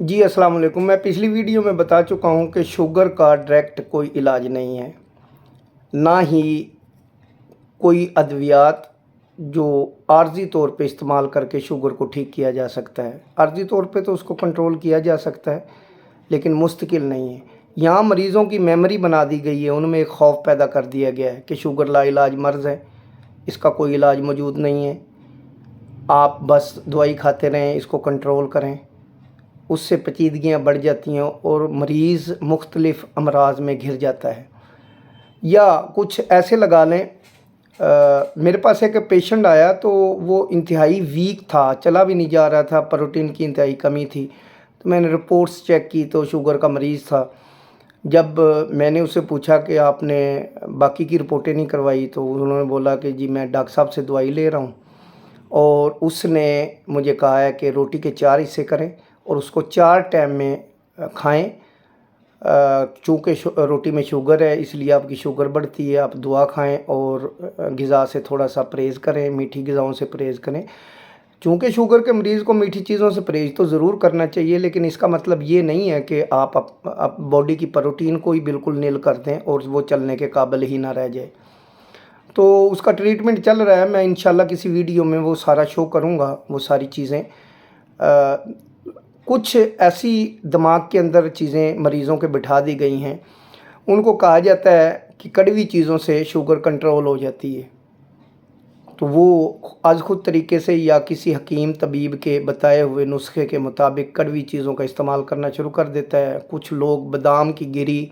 जी अस्सलाम वालेकुम। मैं पिछली वीडियो में बता चुका हूँ कि शुगर का डायरेक्ट कोई इलाज नहीं है, ना ही कोई अद्वियात जो आर्ज़ी तौर पे इस्तेमाल करके शुगर को ठीक किया जा सकता है। आर्ज़ी तौर पे तो उसको कंट्रोल किया जा सकता है, लेकिन मुस्तकिल नहीं है। यहाँ मरीज़ों की मेमोरी बना दी गई है, उनमें एक खौफ पैदा कर दिया गया है कि शुगर लाइलाज मर्ज़ है, इसका कोई इलाज मौजूद नहीं है, आप बस दवाई खाते रहें, इसको कंट्रोल करें। उससे पेचीदगियाँ बढ़ जाती हैं और मरीज़ मुख्तलिफ़ अमराज़ में घिर जाता है। या कुछ ऐसे लगा लें, मेरे पास एक पेशेंट आया तो वो इंतहाई वीक था, चला भी नहीं जा रहा था, प्रोटीन की इंतहाई कमी थी। तो मैंने रिपोर्ट्स चेक की तो शुगर का मरीज़ था। जब मैंने उससे पूछा कि आपने बाकी की रिपोर्टें नहीं करवाई, तो उन्होंने बोला कि जी मैं डॉक्टर साहब से दवाई ले रहा हूँ, और उसने मुझे कहा है कि रोटी के 4 हिस्से करें और उसको 4 टाइम में खाएं। चूँकि रोटी में शुगर है, इसलिए आपकी शुगर बढ़ती है, आप दुआ खाएं और ग़िज़ा से थोड़ा सा परहेज़ करें, मीठी ग़िज़ाओं से परहेज़ करें। चूँकि शुगर के मरीज़ को मीठी चीज़ों से परहेज़ तो ज़रूर करना चाहिए, लेकिन इसका मतलब ये नहीं है कि आप बॉडी की प्रोटीन को ही बिल्कुल नील कर दें और वो चलने के काबिल ही ना रह जाए। तो उसका ट्रीटमेंट चल रहा है, मैं इंशाल्लाह किसी वीडियो में वो सारा शो करूँगा, वो सारी चीज़ें। कुछ ऐसी दिमाग के अंदर चीज़ें मरीज़ों के बिठा दी गई हैं, उनको कहा जाता है कि कड़वी चीज़ों से शुगर कंट्रोल हो जाती है। तो वो आज खुद तरीके से या किसी हकीम तबीब के बताए हुए नुस्खे के मुताबिक कड़वी चीज़ों का इस्तेमाल करना शुरू कर देता है। कुछ लोग बादाम की गिरी,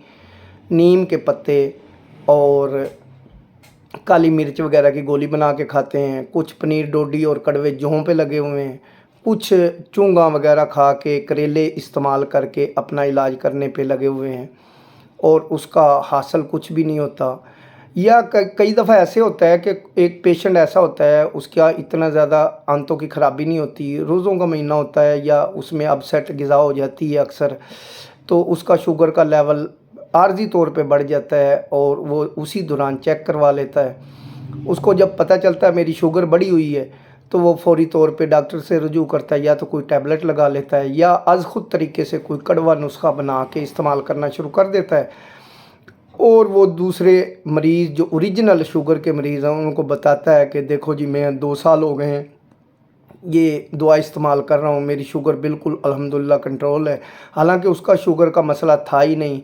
नीम के पत्ते और काली मिर्च वगैरह की गोली बना के खाते हैं। कुछ पनीर डोडी और कड़वे जौं पे लगे हुए हैं। कुछ चूंगा वगैरह खा के, करेले इस्तेमाल करके अपना इलाज करने पे लगे हुए हैं और उसका हासिल कुछ भी नहीं होता। या कई दफ़ा ऐसे होता है कि एक पेशेंट ऐसा होता है, उसका इतना ज़्यादा आंतों की ख़राबी नहीं होती, रोज़ों का महीना होता है या उसमें अपसेट ग़िज़ा हो जाती है अक्सर, तो उसका शुगर का लेवल आर्ज़ी तौर पे बढ़ जाता है और वो उसी दौरान चेक करवा लेता है। उसको जब पता चलता है मेरी शुगर बढ़ी हुई है, तो वो फ़ौरी तौर पे डॉक्टर से रुजू करता है, या तो कोई टैबलेट लगा लेता है या अज़ खुद तरीके से कोई कड़वा नुस्खा बना के इस्तेमाल करना शुरू कर देता है। और वो दूसरे मरीज़ जो ओरिजिनल शुगर के मरीज़ हैं, उनको बताता है कि देखो जी, मैं 2 साल हो गए हैं ये दवा इस्तेमाल कर रहा हूँ, मेरी शुगर बिल्कुल अल्हम्दुलिल्लाह कंट्रोल है। हालांकि उसका शुगर का मसला था ही नहीं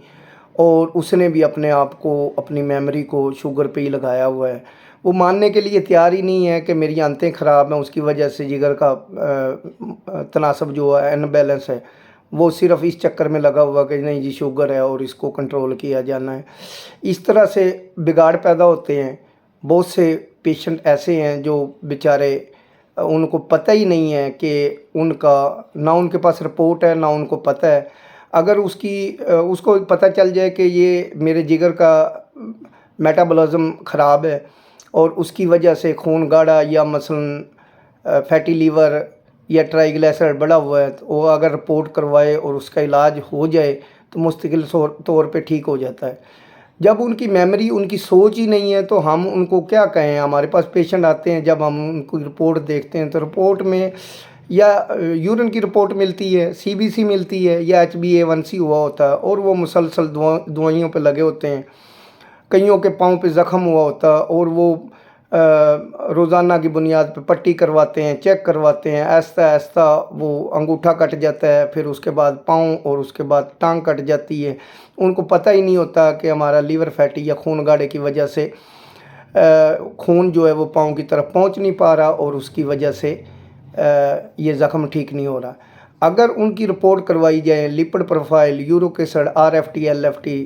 और उसने भी अपने आप को, अपनी मेमोरी को शुगर पे ही लगाया हुआ है। वो मानने के लिए तैयार ही नहीं है कि मेरी आंतें ख़राब हैं, उसकी वजह से जिगर का तनासब जो है, अनबैलेंस है, वो सिर्फ़ इस चक्कर में लगा हुआ कि नहीं जी शुगर है और इसको कंट्रोल किया जाना है। इस तरह से बिगाड़ पैदा होते हैं। बहुत से पेशेंट ऐसे हैं जो बेचारे, उनको पता ही नहीं है कि उनका, ना उनके पास रिपोर्ट है, ना उनको पता है। अगर उसको पता चल जाए कि ये मेरे जिगर का मेटाबॉलिज्म ख़राब है और उसकी वजह से खून गाढ़ा या मसलन फैटी लीवर या ट्राइग्लिसराइड बढ़ा हुआ है, तो वो अगर रिपोर्ट करवाए और उसका इलाज हो जाए तो मुस्तकिल तौर पे ठीक हो जाता है। जब उनकी मेमोरी, उनकी सोच ही नहीं है, तो हम उनको क्या कहें। हमारे पास पेशेंट आते हैं, जब हम उनको रिपोर्ट देखते हैं तो रिपोर्ट में या यूरिन की रिपोर्ट मिलती है, सीबीसी मिलती है या HbA1c हुआ होता है और वो मुसलसल दवाइयों पे लगे होते हैं। कईयों के पाँव पे ज़ख़म हुआ होता है और वो रोज़ाना की बुनियाद पे पट्टी करवाते हैं, चेक करवाते हैं, आहिस्ता आहिस्ता वो अंगूठा कट जाता है, फिर उसके बाद पाँव और उसके बाद टांग कट जाती है। उनको पता ही नहीं होता कि हमारा लीवर फैटी या खून गाढ़े की वजह से खून जो है वो पाँव की तरफ पहुंच नहीं पा रहा और उसकी वजह से ये ज़ख़म ठीक नहीं हो रहा। अगर उनकी रिपोर्ट करवाई जाए, lipid profile, uric acid, RFT, LFT,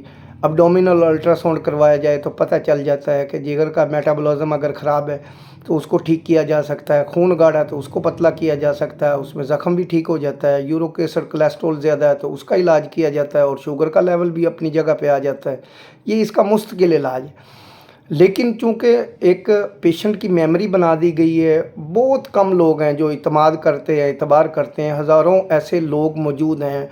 abdominal ultrasound करवाया जाए, तो पता चल जाता है कि जिगर का मेटाबॉलिज्म अगर ख़राब है तो उसको ठीक किया जा सकता है, खून गाढ़ा तो उसको पतला किया जा सकता है, उसमें ज़ख़म भी ठीक हो जाता है, यूरिक एसिड कोलेस्ट्रॉल ज़्यादा है तो उसका इलाज किया जाता है और शुगर का लेवल भी अपनी जगह पे आ जाता है। ये इसका मुस्तकिल इलाज है। लेकिन चूँकि एक पेशेंट की मेमोरी बना दी गई है, बहुत कम लोग हैं जो इत्माद करते हैं, एतबार करते हैं। हज़ारों ऐसे लोग मौजूद हैं,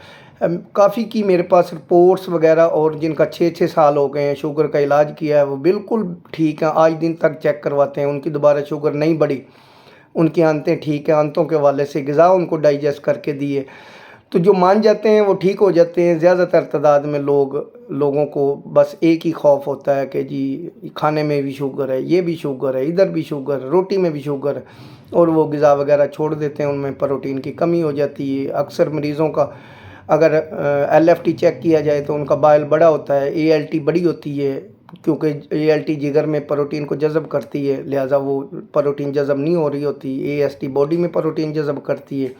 काफ़ी की मेरे पास रिपोर्ट्स वगैरह, और जिनका 6-6 साल हो गए हैं, शुगर का इलाज किया है, वो बिल्कुल ठीक हैं, आज दिन तक चेक करवाते हैं, उनकी दोबारा शुगर नहीं बढ़ी, उनकी आंतें ठीक हैं, आंतों के हवाले से ग़िज़ा उनको डाइजेस्ट करके दिए। تو جو مان جاتے ہیں وہ ٹھیک ہو جاتے ہیں۔ زیادہ تر تعداد میں لوگوں کو بس ایک ہی خوف ہوتا ہے کہ جی کھانے میں بھی شوگر ہے، یہ بھی شوگر ہے، ادھر بھی شوگر ہے، روٹی میں بھی شوگر ہے، اور وہ غذا وغیرہ چھوڑ دیتے ہیں، ان میں پروٹین کی کمی ہو جاتی ہے۔ اکثر مریضوں کا اگر ایل ایف ٹی چیک کیا جائے تو ان کا بائل بڑا ہوتا ہے، اے ایل ٹی بڑی ہوتی ہے، کیونکہ اے ایل ٹی جگر میں پروٹین کو جذب کرتی ہے، لہٰذا وہ پروٹین جذب نہیں ہو رہی ہوتی۔ اے ایس ٹی باڈی میں پروٹین جذب کرتی ہے،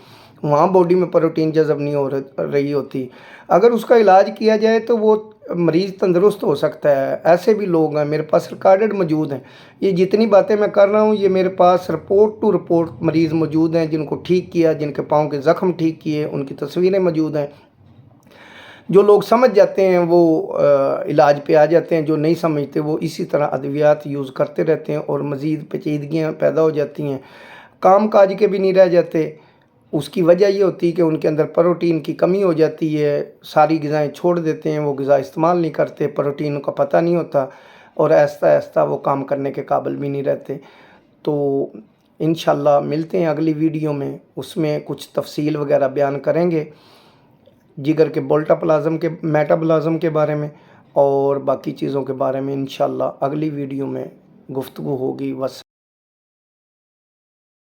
وہاں باڈی میں پروٹین جذب نہیں ہو رہی ہوتی۔ اگر اس کا علاج کیا جائے تو وہ مریض تندرست ہو سکتا ہے۔ ایسے بھی لوگ ہیں میرے پاس ریکارڈڈ موجود ہیں۔ یہ جتنی باتیں میں کر رہا ہوں یہ میرے پاس رپورٹ ٹو رپورٹ مریض موجود ہیں جن کو ٹھیک کیا، جن کے پاؤں کے زخم ٹھیک کیے، ان کی تصویریں موجود ہیں۔ جو لوگ سمجھ جاتے ہیں وہ علاج پہ آ جاتے ہیں، جو نہیں سمجھتے وہ اسی طرح ادویات یوز کرتے رہتے ہیں اور مزید پیچیدگیاں پیدا ہو جاتی ہیں، کام کاج کے بھی نہیں رہ جاتے۔ اس کی وجہ یہ ہوتی ہے کہ ان کے اندر پروٹین کی کمی ہو جاتی ہے، ساری غذائیں چھوڑ دیتے ہیں، وہ غذا استعمال نہیں کرتے، پروٹین کا پتہ نہیں ہوتا، اور آہستہ آہستہ وہ کام کرنے کے قابل بھی نہیں رہتے۔ تو انشاءاللہ ملتے ہیں اگلی ویڈیو میں، اس میں کچھ تفصیل وغیرہ بیان کریں گے جگر کے بولٹاپلازم کے میٹابلازم کے بارے میں، اور باقی چیزوں کے بارے میں انشاءاللہ اگلی ویڈیو میں گفتگو ہوگی۔